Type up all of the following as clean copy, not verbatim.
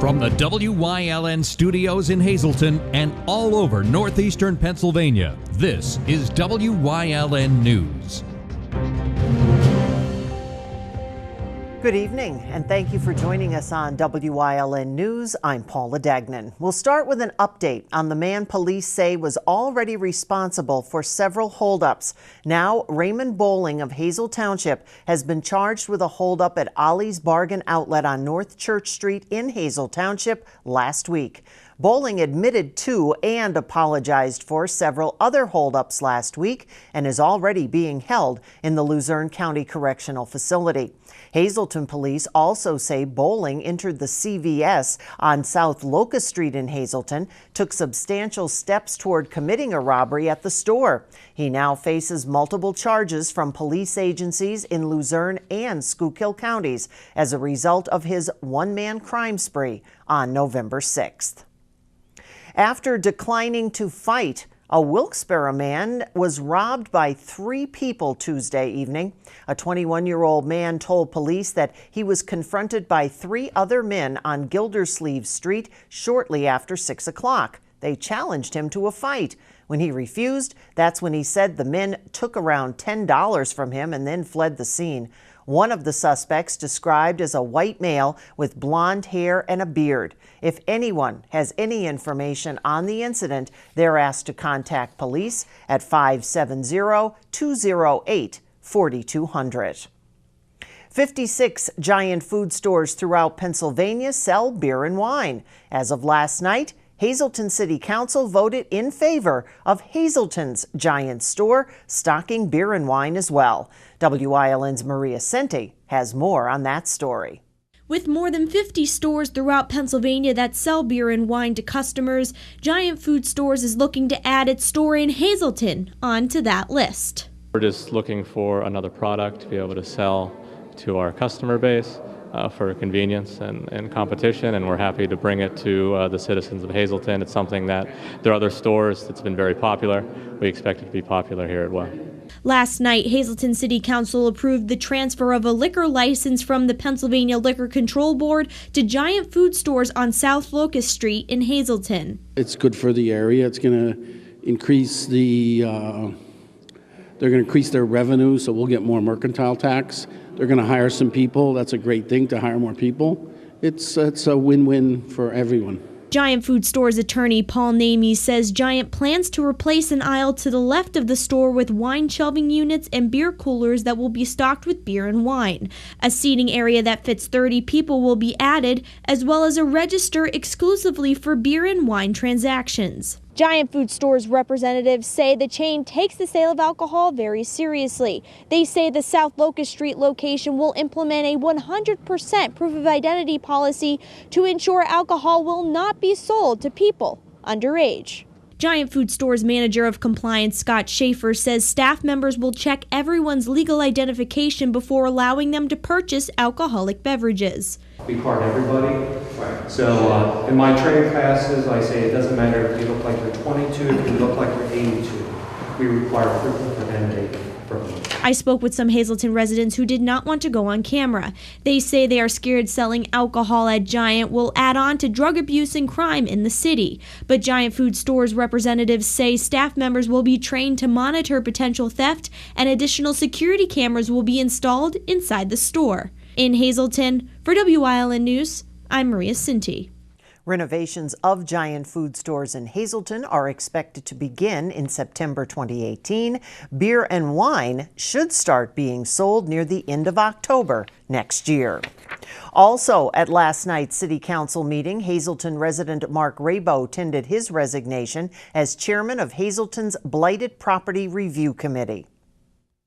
From the WYLN studios in Hazleton and all over northeastern Pennsylvania, this is WYLN News. Good evening, and thank you for joining us on WYLN News. I'm Paula Dagnan. We'll start with an update on the man police say was already responsible for several holdups. Now, Raymond Bowling of Hazel Township has been charged with a holdup at Ollie's Bargain Outlet on North Church Street in Hazel Township last week. Bowling admitted to and apologized for several other holdups last week and is already being held in the Luzerne County Correctional Facility. Hazleton police also say Bowling entered the CVS on South Locust Street in Hazleton, took substantial steps toward committing a robbery at the store. He now faces multiple charges from police agencies in Luzerne and Schuylkill counties as a result of his one-man crime spree on November 6th. After declining to fight, a Wilkes-Barre man was robbed by 3 people Tuesday evening. A 21-year-old man told police that he was confronted by 3 other men on Gildersleeve Street shortly after 6 o'clock. They challenged him to a fight. When he refused, that's when he said the men took around $10 from him and then fled the scene. One of the suspects described as a white male with blonde hair and a beard. If anyone has any information on the incident, they're asked to contact police at 570-208-4200. 56 Giant food stores throughout Pennsylvania sell beer and wine. As of last night, Hazleton City Council voted in favor of Hazleton's Giant store, stocking beer and wine as well. WYLN's Maria Senti has more on that story. With more than 50 stores throughout Pennsylvania that sell beer and wine to customers, Giant Food Stores is looking to add its store in Hazleton onto that list. We're just looking for another product to be able to sell to our customer base for convenience and competition, and we're happy to bring it to the citizens of Hazleton. It's something that there are other stores that's been very popular. We expect it to be popular here as well. Last night, Hazleton City Council approved the transfer of a liquor license from the Pennsylvania Liquor Control Board to Giant Food Stores on South Locust Street in Hazleton. It's good for the area. It's going to increase they're going to increase their revenue, so we'll get more mercantile tax. They're going to hire some people. That's a great thing, to hire more people. It's a win-win for everyone. Giant Food Stores attorney Paul Namey says Giant plans to replace an aisle to the left of the store with wine shelving units and beer coolers that will be stocked with beer and wine. A seating area that fits 30 people will be added, as well as a register exclusively for beer and wine transactions. Giant Food Stores representatives say the chain takes the sale of alcohol very seriously. They say the South Locust Street location will implement a 100% proof of identity policy to ensure alcohol will not be sold to people underage. Giant Food Stores manager of compliance Scott Schaefer says staff members will check everyone's legal identification before allowing them to purchase alcoholic beverages. We card everybody. Right. So in my training classes, I say it doesn't matter if you look like you're 22, if you look like you're 82. We require proof of identity from you. I spoke with some Hazleton residents who did not want to go on camera. They say they are scared selling alcohol at Giant will add on to drug abuse and crime in the city. But Giant Food Stores representatives say staff members will be trained to monitor potential theft and additional security cameras will be installed inside the store. In Hazleton, for WYLN News, I'm Maria Sinti. Renovations of Giant Food Stores in Hazleton are expected to begin in September 2018. Beer and wine should start being sold near the end of October next year. Also, at last night's City Council meeting, Hazleton resident Mark Rabo tendered his resignation as chairman of Hazleton's Blighted Property Review Committee.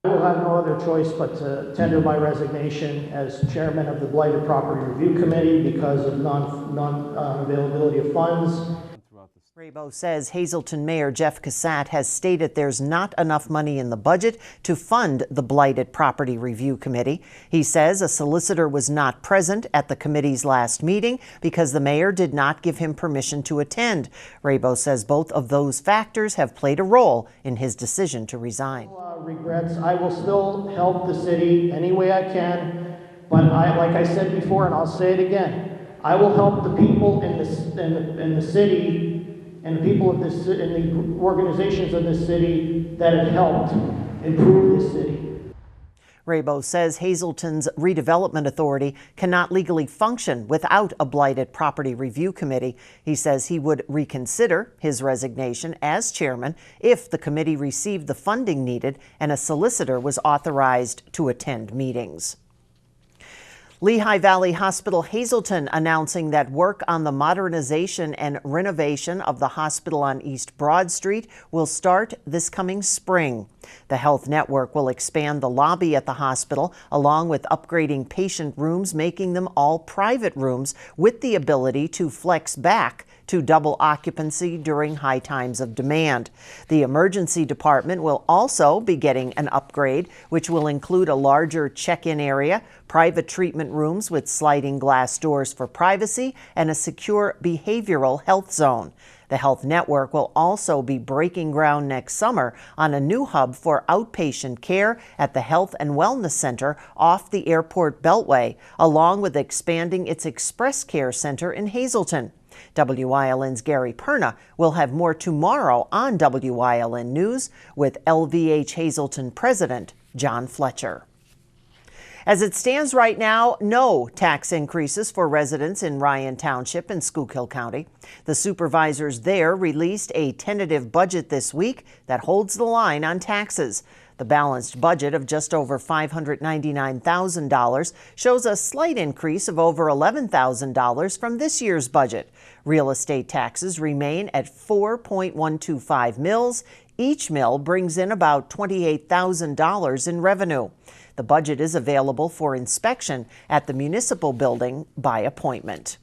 I will have no other choice but to tender my resignation as chairman of the Blighted Property Review Committee because of non-availability of funds. Rabo says Hazleton Mayor Jeff Cassatt has stated there's not enough money in the budget to fund the Blighted Property Review Committee. He says a solicitor was not present at the committee's last meeting because the mayor did not give him permission to attend. Rabo says both of those factors have played a role in his decision to resign. Regrets. I will still help the city any way I can, but like I said before, and I'll say it again, I will help the people in the city and the people of this and the organizations of this city that have helped improve this city. Rabo says Hazleton's redevelopment authority cannot legally function without a blighted property review committee. He says he would reconsider his resignation as chairman if the committee received the funding needed and a solicitor was authorized to attend meetings. Lehigh Valley Hospital Hazleton announcing that work on the modernization and renovation of the hospital on East Broad Street will start this coming spring. The health network will expand the lobby at the hospital along with upgrading patient rooms, making them all private rooms with the ability to flex back to double occupancy during high times of demand. The emergency department will also be getting an upgrade, which will include a larger check-in area, private treatment rooms with sliding glass doors for privacy, and a secure behavioral health zone. The health network will also be breaking ground next summer on a new hub for outpatient care at the Health and Wellness Center off the Airport Beltway, along with expanding its Express Care Center in Hazleton. WYLN's Gary Perna will have more tomorrow on WYLN News with LVH Hazleton President John Fletcher. As it stands right now, no tax increases for residents in Ryan Township and Schuylkill County. The supervisors there released a tentative budget this week that holds the line on taxes. The balanced budget of just over $599,000 shows a slight increase of over $11,000 from this year's budget. Real estate taxes remain at 4.125 mills. Each mill brings in about $28,000 in revenue. The budget is available for inspection at the municipal building by appointment.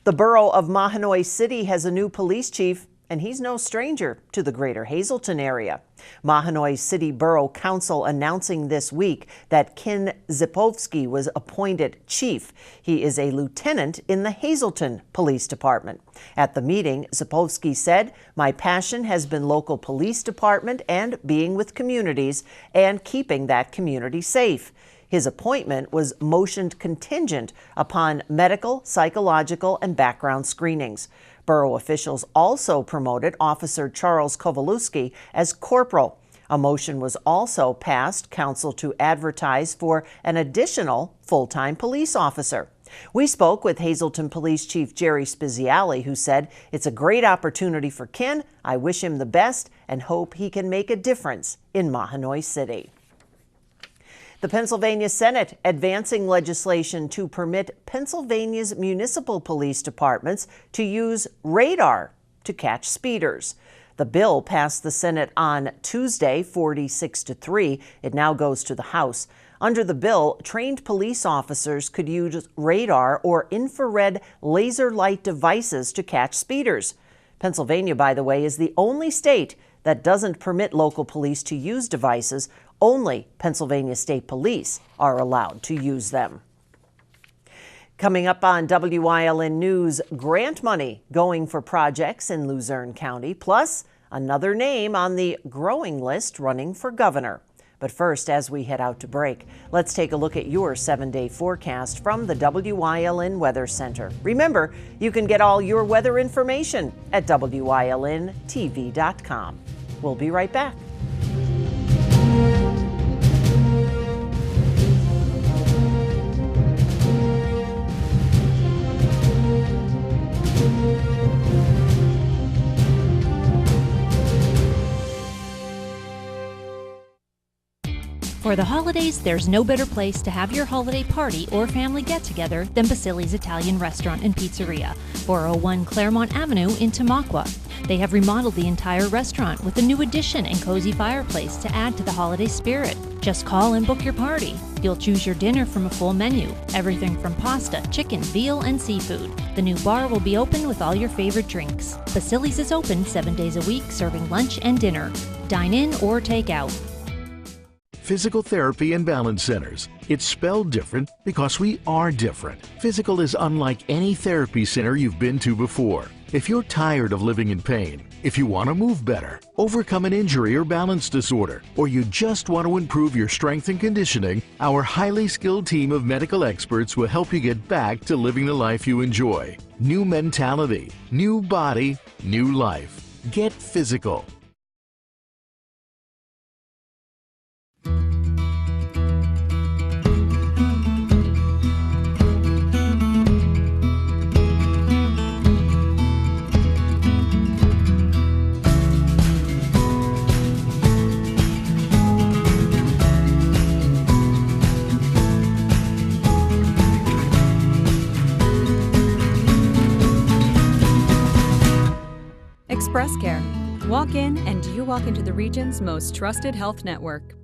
The borough of Mahanoy City has a new police chief, and he's no stranger to the greater Hazleton area. Mahanoy City Borough Council announcing this week that Ken Zipovsky was appointed chief. He is a lieutenant in the Hazleton Police Department. At the meeting, Zipovsky said, "My passion has been local police department and being with communities and keeping that community safe." His appointment was motioned contingent upon medical, psychological, and background screenings. Borough officials also promoted Officer Charles Kowalewski as corporal. A motion was also passed council to advertise for an additional full-time police officer. We spoke with Hazleton Police Chief Jerry Speziale, who said, "It's a great opportunity for Ken. I wish him the best and hope he can make a difference in Mahanoy City." The Pennsylvania Senate advancing legislation to permit Pennsylvania's municipal police departments to use radar to catch speeders. The bill passed the Senate on Tuesday, 46-3. It now goes to the House. Under the bill, trained police officers could use radar or infrared laser light devices to catch speeders. Pennsylvania, by the way, is the only state that doesn't permit local police to use devices. Only Pennsylvania State Police are allowed to use them. Coming up on WYLN News, grant money going for projects in Luzerne County, plus another name on the growing list running for governor. But first, as we head out to break, let's take a look at your 7-day forecast from the WYLN Weather Center. Remember, you can get all your weather information at WYLNTV.com. We'll be right back. For the holidays, there's no better place to have your holiday party or family get-together than Basili's Italian Restaurant and Pizzeria, 401 Claremont Avenue in Tamaqua. They have remodeled the entire restaurant with a new addition and cozy fireplace to add to the holiday spirit. Just call and book your party. You'll choose your dinner from a full menu, everything from pasta, chicken, veal, and seafood. The new bar will be open with all your favorite drinks. Basili's is open 7 days a week, serving lunch and dinner. Dine in or take out. Physical Therapy and Balance Centers. It's spelled different because we are different. Physical is unlike any therapy center you've been to before. If you're tired of living in pain, If you want to move better, overcome an injury or balance disorder, or you just want to improve your strength and conditioning, our highly skilled team of medical experts will help you get back to living the life you enjoy. New mentality, new body, new life. Get physical. Express Care. Walk in and you walk into the region's most trusted health network.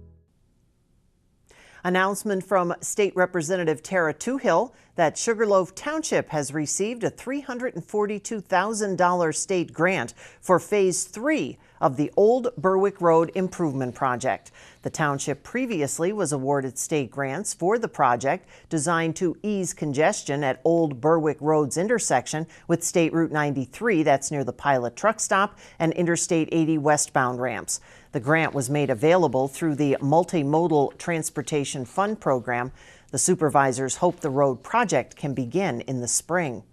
Announcement from State Representative Tara Toohill that Sugarloaf Township has received a $342,000 state grant for Phase 3 of the Old Berwick Road Improvement Project. The township previously was awarded state grants for the project designed to ease congestion at Old Berwick Road's intersection with State Route 93, that's near the Pilot truck stop, and Interstate 80 westbound ramps. The grant was made available through the Multimodal Transportation Fund program. The supervisors hope the road project can begin in the spring.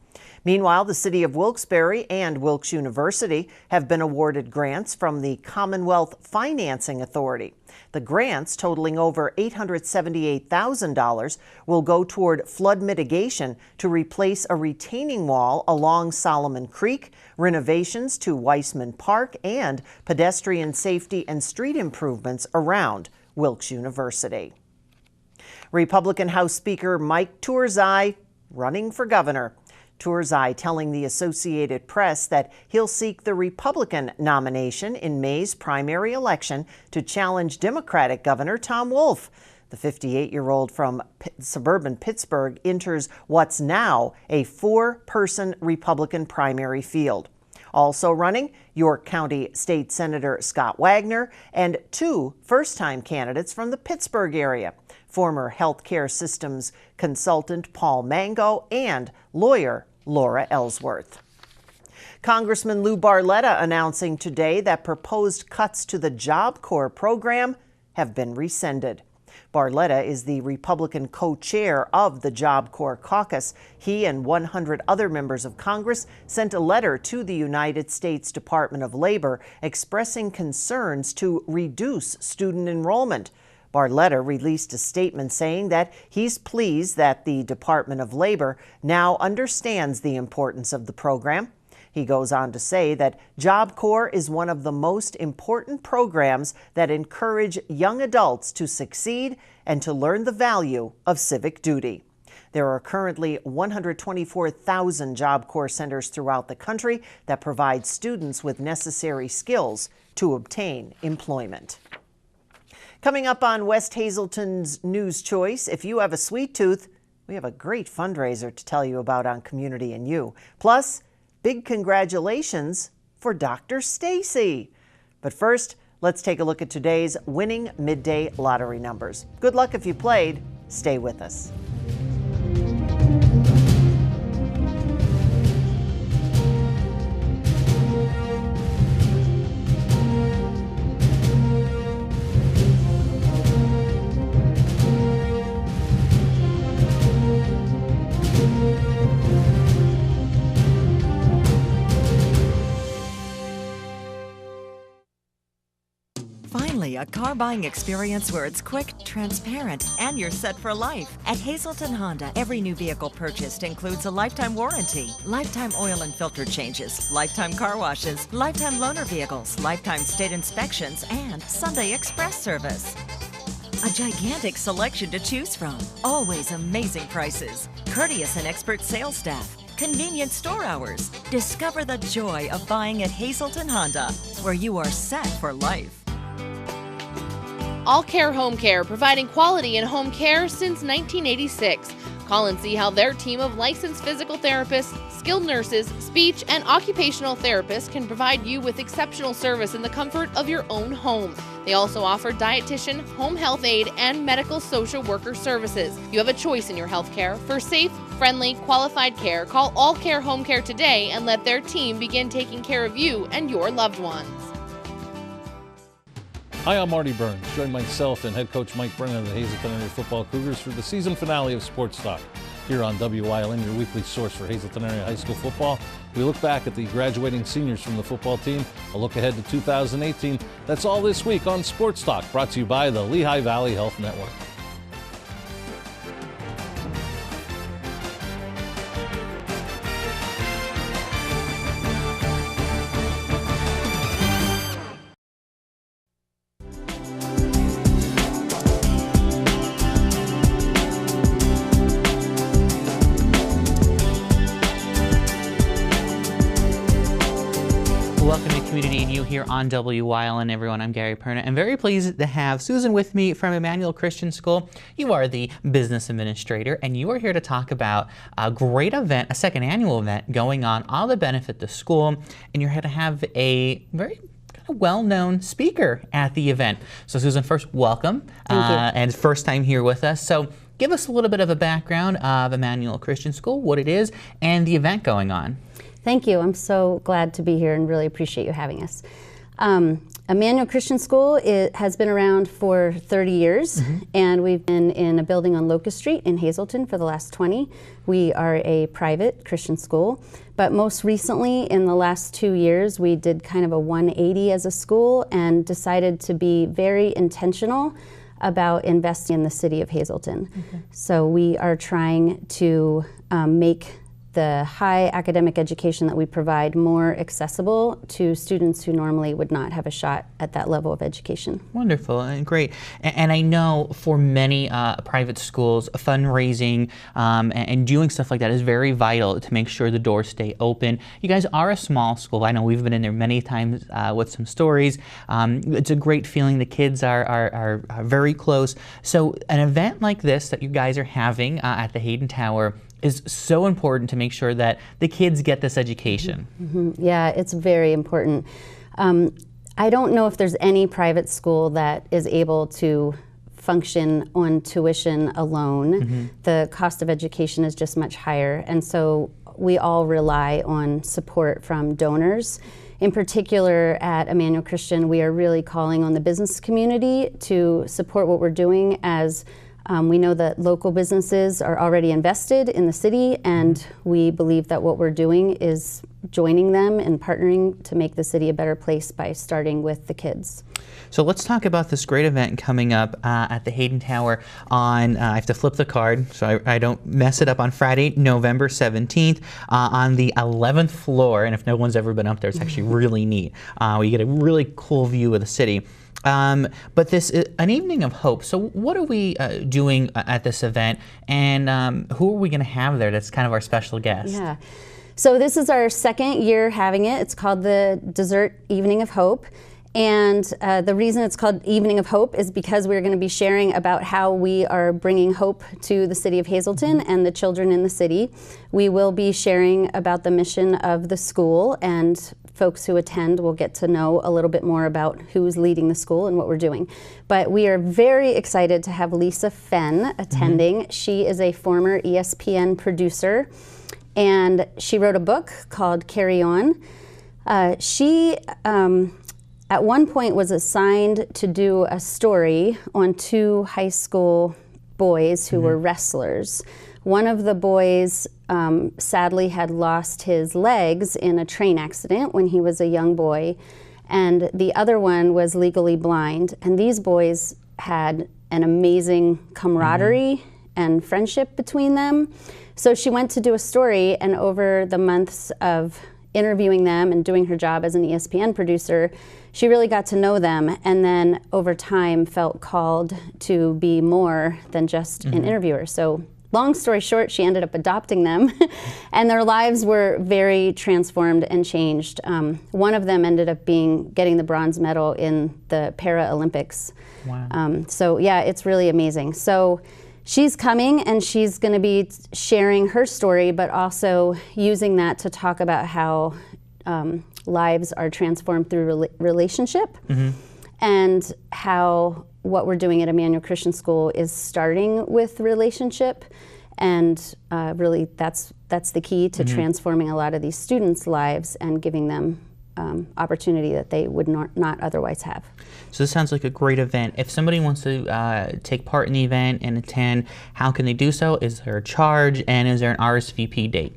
Meanwhile, the city of Wilkes-Barre and Wilkes University have been awarded grants from the Commonwealth Financing Authority. The grants, totaling over $878,000, will go toward flood mitigation to replace a retaining wall along Solomon Creek, renovations to Weissman Park, and pedestrian safety and street improvements around Wilkes University. Republican House Speaker Mike Turzai running for governor. Turzai telling the Associated Press that he'll seek the Republican nomination in May's primary election to challenge Democratic Governor Tom Wolf. The 58-year-old from suburban Pittsburgh enters what's now a 4-person Republican primary field. Also running, York County State Senator Scott Wagner and 2 first-time candidates from the Pittsburgh area, former healthcare systems consultant Paul Mango and lawyer Laura Ellsworth. Congressman Lou Barletta announcing today that proposed cuts to the Job Corps program have been rescinded. Barletta is the Republican co-chair of the Job Corps caucus. He and 100 other members of Congress sent a letter to the United States Department of Labor expressing concerns to reduce student enrollment. Barletta released a statement saying that he's pleased that the Department of Labor now understands the importance of the program. He goes on to say that Job Corps is one of the most important programs that encourage young adults to succeed and to learn the value of civic duty. There are currently 124,000 Job Corps centers throughout the country that provide students with necessary skills to obtain employment. Coming up on West Hazelton's News Choice, if you have a sweet tooth, we have a great fundraiser to tell you about on Community and You. Plus, big congratulations for Dr. Stacy. But first, let's take a look at today's winning midday lottery numbers. Good luck if you played. Stay with us. Finally, a car buying experience where it's quick, transparent, and you're set for life. At Hazelton Honda, every new vehicle purchased includes a lifetime warranty, lifetime oil and filter changes, lifetime car washes, lifetime loaner vehicles, lifetime state inspections, and Sunday express service. A gigantic selection to choose from, always amazing prices, courteous and expert sales staff, convenient store hours. Discover the joy of buying at Hazelton Honda, where you are set for life. All Care Home Care, providing quality in home care since 1986. Call and see how their team of licensed physical therapists, skilled nurses, speech, and occupational therapists can provide you with exceptional service in the comfort of your own home. They also offer dietitian, home health aide, and medical social worker services. You have a choice in your health care. For safe, friendly, qualified care, call All Care Home Care today and let their team begin taking care of you and your loved ones. Hi, I'm Marty Burns. Join myself and head coach Mike Brennan of the Hazleton Area Football Cougars for the season finale of Sports Talk. Here on Wyln, your weekly source for Hazleton Area High School football, we look back at the graduating seniors from the football team, a look ahead to 2018. That's all this week on Sports Talk, brought to you by the Lehigh Valley Health Network. Welcome to Community and You here on Wyln, everyone. I'm Gary Perna. I'm very pleased to have Susan with me from Emmanuel Christian School. You are the business administrator, and you are here to talk about a great event, a second annual event going on, all the benefit to school, and you're here to have a very well-known speaker at the event. So Susan, first, welcome. Thank you. And first time here with us. So give us a little bit of a background of Emmanuel Christian School, what it is, and the event going on. Thank you. I'm so glad to be here and really appreciate you having us. Emmanuel Christian School has been around for 30 years, and we've been in a building on Locust Street in Hazleton for the last 20. We are a private Christian school, but most recently in the last 2 years we did kind of a 180 as a school and decided to be very intentional about investing in the city of Hazleton. So we are trying to make the high academic education that we provide more accessible to students who normally would not have a shot at that level of education. Wonderful and great. And I know for many private schools, fundraising and doing stuff like that is very vital to make sure the doors stay open. You guys are a small school. I know we've been in there many times with some stories. It's a great feeling. The kids are very close. So an event like this that you guys are having at the Hayden Tower is so important to make sure that the kids get this education. Yeah, it's very important. I don't know if there's any private school that is able to function on tuition alone. The cost of education is just much higher, and so we all rely on support from donors. In particular, at Emmanuel Christian, we are really calling on the business community to support what we're doing, as we know that local businesses are already invested in the city, and we believe that what we're doing is joining them and partnering to make the city a better place by starting with the kids. So let's talk about this great event coming up at the Hayden Tower on, I have to flip the card so I don't mess it up, on Friday, November 17th on the 11th floor. And if no one's ever been up there, it's actually really neat. You get a really cool view of the city. But this is an evening of hope. So what are we doing at this event, and who are we going to have there that's kind of our special guest? Yeah. So this is our second year having it. It's called the Dessert Evening of Hope. And the reason it's called Evening of Hope is because we're going to be sharing about how we are bringing hope to the city of Hazleton and the children in the city. We will be sharing about the mission of the school, and folks who attend will get to know a little bit more about who's leading the school and what we're doing. But we are very excited to have Lisa Fenn attending. She is a former ESPN producer, and she wrote a book called Carry On. She at one point was assigned to do a story on two high school boys who were wrestlers. One of the boys sadly had lost his legs in a train accident when he was a young boy, and the other one was legally blind. And these boys had an amazing camaraderie and friendship between them. So she went to do a story, and over the months of interviewing them and doing her job as an ESPN producer, she really got to know them, and then over time felt called to be more than just an interviewer. So long story short, she ended up adopting them, and their lives were very transformed and changed. One of them ended up getting the bronze medal in the Paralympics. Wow. So yeah, it's really amazing. So she's coming and she's going to be sharing her story, but also using that to talk about how lives are transformed through relationship, and how what we're doing at Emmanuel Christian School is starting with relationship, and really that's the key to transforming a lot of these students' lives and giving them opportunity that they would not otherwise have. So this sounds like a great event. If somebody wants to take part in the event and attend, how can they do so? Is there a charge, and is there an RSVP date?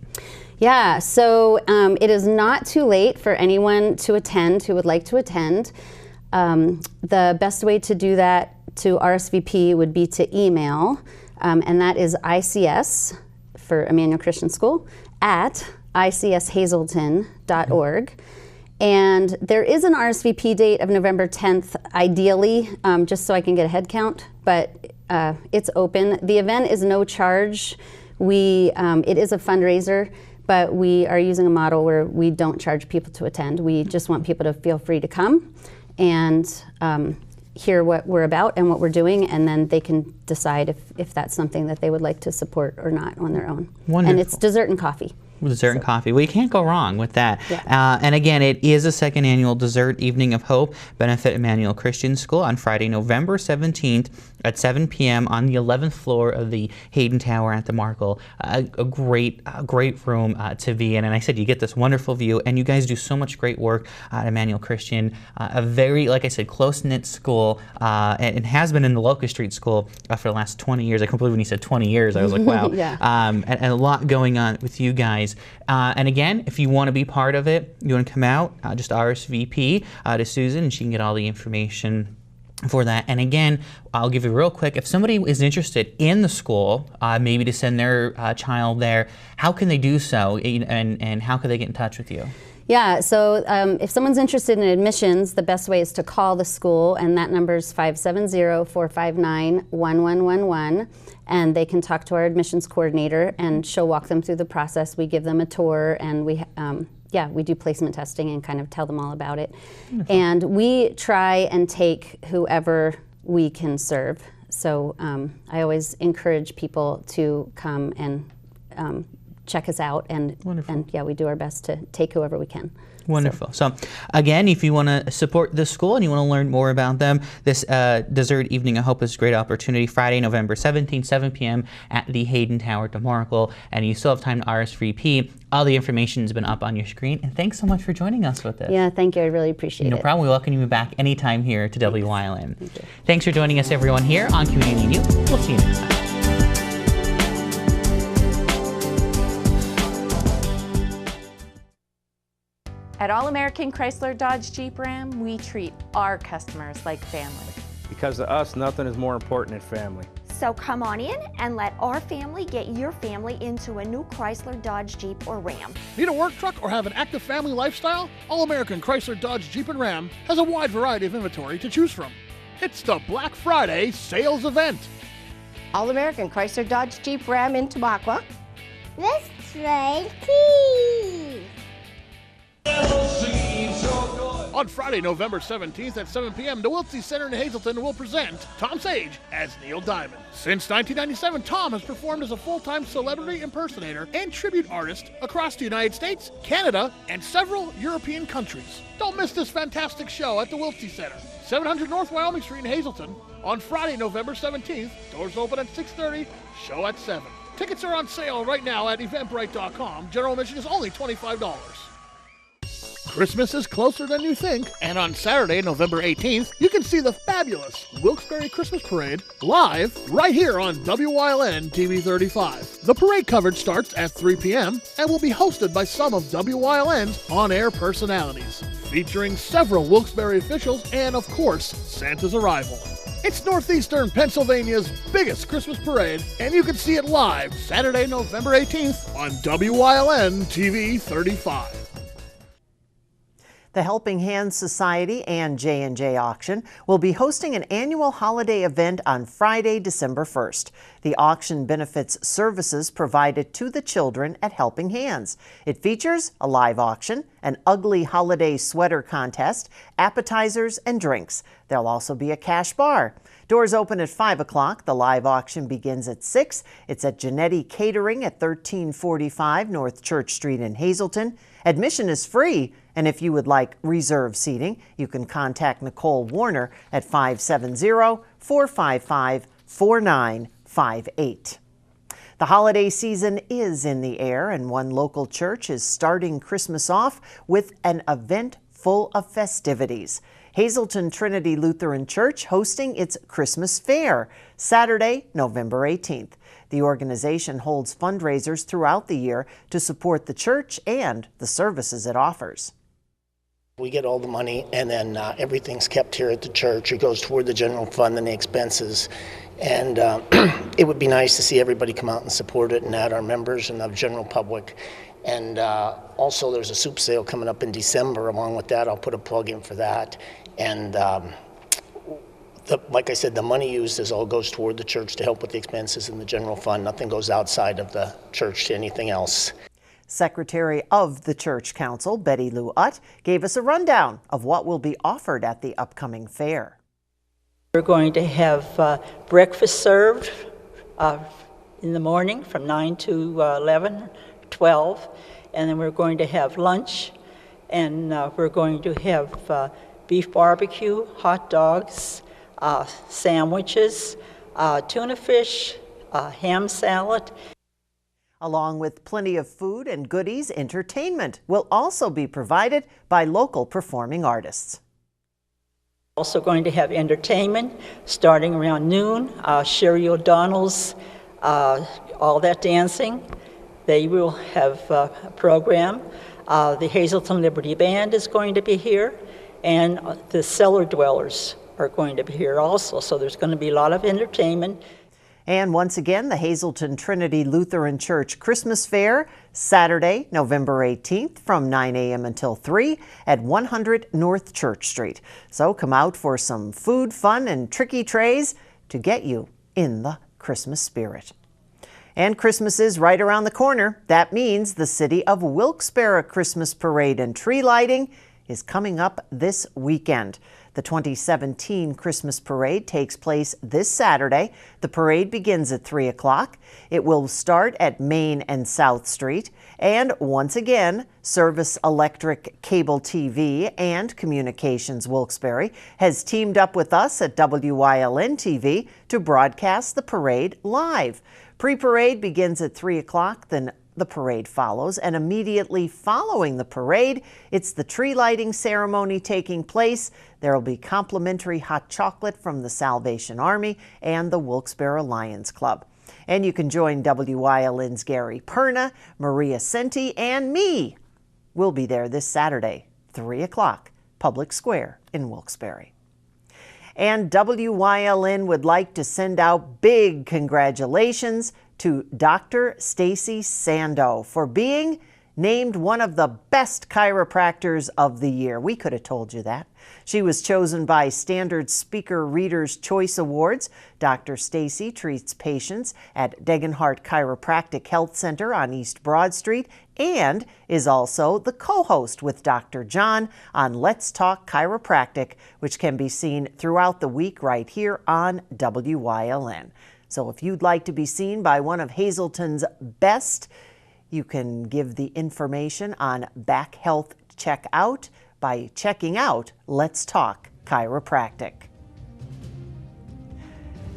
Yeah, so it is not too late for anyone to attend who would like to attend. The best way to do that, to RSVP, would be to email, and that is ICS for Emmanuel Christian School at icshazelton.org. And there is an RSVP date of November 10th, ideally, just so I can get a head count, but it's open. The event is no charge. It is a fundraiser, but we are using a model where we don't charge people to attend. We just want people to feel free to come and hear what we're about and what we're doing, and then they can decide if that's something that they would like to support or not on their own. Wonderful. And it's dessert and coffee. Dessert and coffee. Well, you can't go wrong with that. Yeah. And again, it is a second annual Dessert Evening of Hope benefit Emmanuel Christian School on Friday, November 17th at 7 p.m. on the 11th floor of the Hayden Tower at the Markle. A great room to be in. And I said, you get this wonderful view, and you guys do so much great work at Emmanuel Christian. A very, like I said, close-knit school, and has been in the Locust Street School for the last 20 years. I couldn't believe when you said 20 years. I was like, wow. Yeah. And a lot going on with you guys. And again, if you want to be part of it, you want to come out, just RSVP to Susan, and she can get all the information for that. And again, I'll give you real quick, if somebody is interested in the school, maybe to send their child there, how can they do so, and how can they get in touch with you? Yeah, so if someone's interested in admissions, the best way is to call the school, and that number is 570-459-1111, and they can talk to our admissions coordinator, and she'll walk them through the process. We give them a tour, and we do placement testing and kind of tell them all about it. Wonderful. And we try and take whoever we can serve. So I always encourage people to come and check us out, and yeah, we do our best to take whoever we can. Wonderful. So again, if you want to support this school and you want to learn more about them, this Dessert Evening of Hope is a great opportunity. Friday, November 17th, 7 p.m. at the Hayden Tower to Markle, and you still have time to RSVP. All the information has been up on your screen, and thanks so much for joining us with this. Yeah, thank you. I really appreciate it. No problem. We welcome you back anytime here to WYLN. Thank you. Thanks for joining us, everyone, here on Community News. We'll see you next time. At All American Chrysler Dodge Jeep Ram, we treat our customers like family. Because to us, nothing is more important than family. So come on in and let our family get your family into a new Chrysler, Dodge, Jeep, or Ram. Need a work truck or have an active family lifestyle? All American Chrysler Dodge Jeep and Ram has a wide variety of inventory to choose from. It's the Black Friday sales event. All American Chrysler Dodge Jeep Ram in Tamaqua. Let's trade keys. On Friday, November 17th at 7 p.m., the Wiltsey Center in Hazleton will present Tom Sage as Neil Diamond. Since 1997, Tom has performed as a full-time celebrity impersonator and tribute artist across the United States, Canada, and several European countries. Don't miss this fantastic show at the Wiltsey Center, 700 North Wyoming Street in Hazleton, on Friday, November 17th. Doors open at 6:30, show at 7. Tickets are on sale right now at eventbrite.com. General admission is only $25. Christmas is closer than you think, and on Saturday, November 18th, you can see the fabulous Wilkes-Barre Christmas Parade live right here on WYLN TV 35. The parade coverage starts at 3 p.m. and will be hosted by some of WYLN's on-air personalities, featuring several Wilkes-Barre officials and, of course, Santa's arrival. It's Northeastern Pennsylvania's biggest Christmas parade, and you can see it live Saturday, November 18th on WYLN TV 35. The Helping Hands Society and J&J Auction will be hosting an annual holiday event on Friday, December 1st. The auction benefits services provided to the children at Helping Hands. It features a live auction, an ugly holiday sweater contest, appetizers, and drinks. There'll also be a cash bar. Doors open at 5 o'clock. The live auction begins at 6. It's at Genetti Catering at 1345 North Church Street in Hazleton. Admission is free, and if you would like reserved seating, you can contact Nicole Warner at 570-455-4958. The holiday season is in the air, and one local church is starting Christmas off with an event full of festivities. Hazleton Trinity Lutheran Church hosting its Christmas Fair, Saturday, November 18th. The organization holds fundraisers throughout the year to support the church and the services it offers. We get all the money, and then everything's kept here at the church. It goes toward the general fund and the expenses. And it would be nice to see everybody come out and support it, and add our members and the general public. And also there's a soup sale coming up in December. Along with that, I'll put a plug in for that. And like I said, the money used all goes toward the church to help with the expenses in the general fund. Nothing goes outside of the church to anything else. Secretary of the Church Council, Betty Lou Utt, gave us a rundown of what will be offered at the upcoming fair. We're going to have breakfast served in the morning from 9 to 11, 12, and then we're going to have lunch, and we're going to have beef barbecue, hot dogs, sandwiches, tuna fish, ham salad. Along with plenty of food and goodies, entertainment will also be provided by local performing artists. Also going to have entertainment starting around noon. Sherry O'Donnell's All That Dancing. They will have a program. The Hazleton Liberty Band is going to be here, and the Cellar Dwellers are going to be here also. So there's going to be a lot of entertainment. And once again, the Hazleton Trinity Lutheran Church Christmas Fair, Saturday, November 18th from 9 a.m. until 3 at 100 North Church Street. So come out for some food, fun, and tricky trays to get you in the Christmas spirit. And Christmas is right around the corner. That means the City of Wilkes-Barre Christmas Parade and tree lighting is coming up this weekend. The 2017 Christmas Parade takes place this Saturday. The parade begins at 3 o'clock. It will start at Main and South Street. And once again, Service Electric Cable TV and Communications Wilkes-Barre has teamed up with us at WYLN TV to broadcast the parade live. Pre-parade begins at 3 o'clock, then the parade follows, and immediately following the parade, it's the tree lighting ceremony taking place. There will be complimentary hot chocolate from the Salvation Army and the Wilkes-Barre Lions Club. And you can join WYLN's Gary Perna, Maria Senti, and me. We'll be there this Saturday, 3 o'clock, Public Square in Wilkes-Barre. And WYLN would like to send out big congratulations to Dr. Stacy Sando for being named one of the best chiropractors of the year. We could have told you that. She was chosen by Standard Speaker Readers' Choice Awards. Dr. Stacy treats patients at Degenhart Chiropractic Health Center on East Broad Street and is also the co-host with Dr. John on Let's Talk Chiropractic, which can be seen throughout the week right here on WYLN. So if you'd like to be seen by one of Hazleton's best, you can give the information on Back Health Checkout by checking out Let's Talk Chiropractic.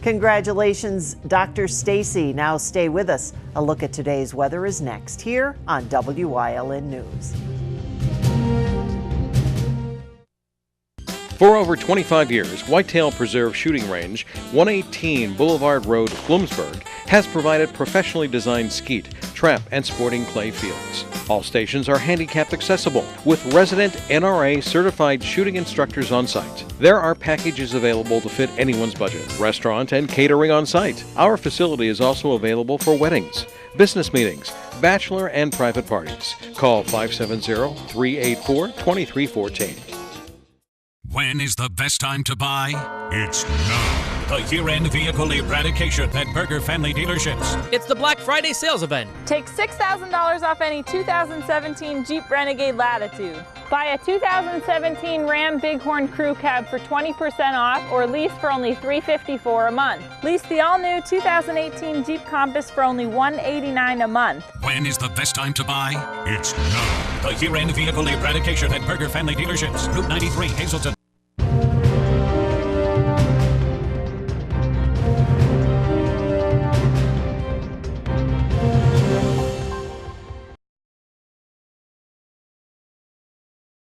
Congratulations, Dr. Stacy. Now stay with us. A look at today's weather is next here on WYLN News. For over 25 years, Whitetail Preserve Shooting Range, 118 Boulevard Road, Bloomsburg, has provided professionally designed skeet, trap, and sporting clay fields. All stations are handicapped accessible, with resident NRA certified shooting instructors on site. There are packages available to fit anyone's budget, restaurant and catering on site. Our facility is also available for weddings. business meetings, bachelor and private parties. Call 570-384-2314. When is the best time to buy? It's now. The year-end vehicle eradication at Berger Family Dealerships. It's the Black Friday sales event. Take $6,000 off any 2017 Jeep Renegade Latitude. Buy a 2017 Ram Bighorn Crew Cab for 20% off or lease for only $354 a month. Lease the all-new 2018 Jeep Compass for only $189 a month. When is the best time to buy? It's now. The year-end vehicle eradication at Berger Family Dealerships. Route 93, Hazleton.